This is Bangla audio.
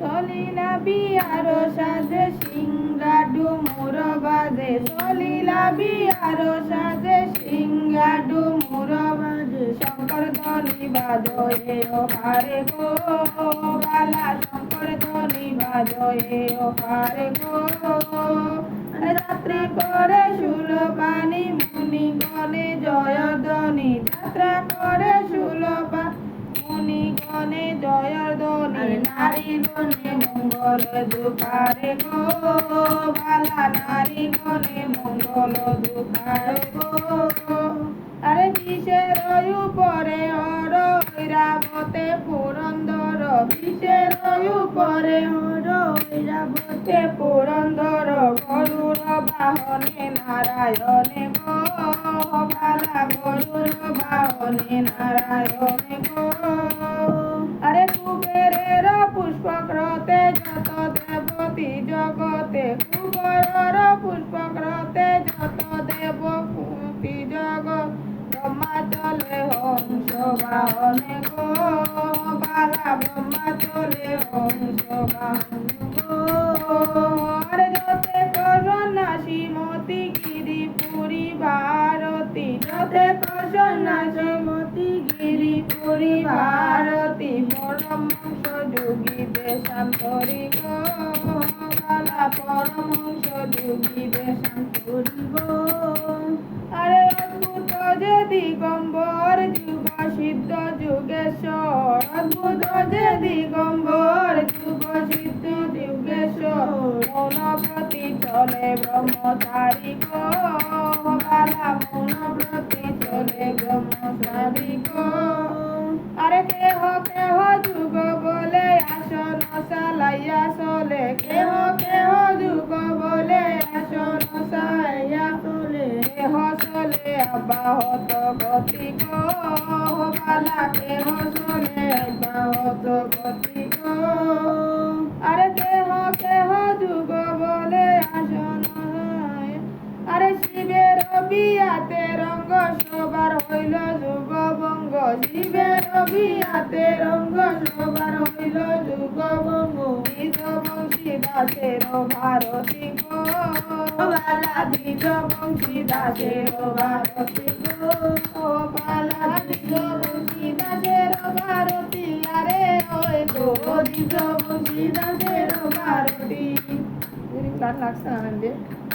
চলিলা বিয়ার সাজে সিংহা ডুমুর বাজে চলিলা বিয়ার সাজে সিংহা ডুমুর বাজে শঙ্কর ধ্বনি বাজয়ে ও পারে গো বালা শঙ্কর ধ্বনি বাজয়ে ও পারে গো যাত্রা করে সুলপানি মুনি গণে জয় ধ্বনি যাত্রা করে সুলপা মুনি গণে জয় ধ্বনি নারী গণে মঙ্গল দুঃখারে গো বালা নারী গণে মঙ্গল দুঃখারে গো আরে বিষের উপরে হর ঐরাবতে পুরন্দর বিষের উপরে হর ঐরাবতে পুরন্দর গরুর বাহনে নারায়ণে গো বালা গরুর বাহনে নারায়ণে গো আরে কুবেরের পুষ্পক্রতে যত দেবতী জগতে কুবেরের পুষ্পক্রতে যত দেবতী জগৎ ব্রহ্মা চলে হংস বাহনে গো বালা ব্রহ্মা চলে হংস বাহনে গো আরে যতে সন্ন্যাসী মতি গিরি পুরী ভারতী যতে সন্ন্যাসী মতি গিরি পুরী ভারতী পরমহংস যোগী দেশান্তরী গো বালা পরমহংস যোগী দেশান্তরী গো আরে অদ্ভুত যে দিগম্বর যুগ সিদ্ধ যুগেশ্বর অদ্ভুত যে দিগম্বর যুগ সিদ্ধ যুগেশ্বর মৌনব্রতী চলে ব্রহ্মচারী গো বালা মৌনব্রতী চলে ব্রহ্মচারী গো আরে কেহ কেহ যুগ বলে আসন সালাইয়া চলে কেহ কেহ যুগ বলে আসন সালাইয়া চলে কেহ চলে আবাহত গতি গো বালা কেহ চলে আবাহত গতি গো আরে কেহ কেহ যুগ বলে আসন আরে শিবের বিয়াতে রঙ্গ সবার হইল যুগভঙ্গ শিবের বিয়াতে রঙ্গ সবার হইল যুগভঙ্গ দ্বিজ বংশী দাসের ভারতী গো বালা দ্বিজ বংশী দাসের ভারতী গো বালা দ্বিজ বংশী দাসের ভারতী আরে ওই গো দ্বিজ বংশী দাসের ভারতী লাগছে না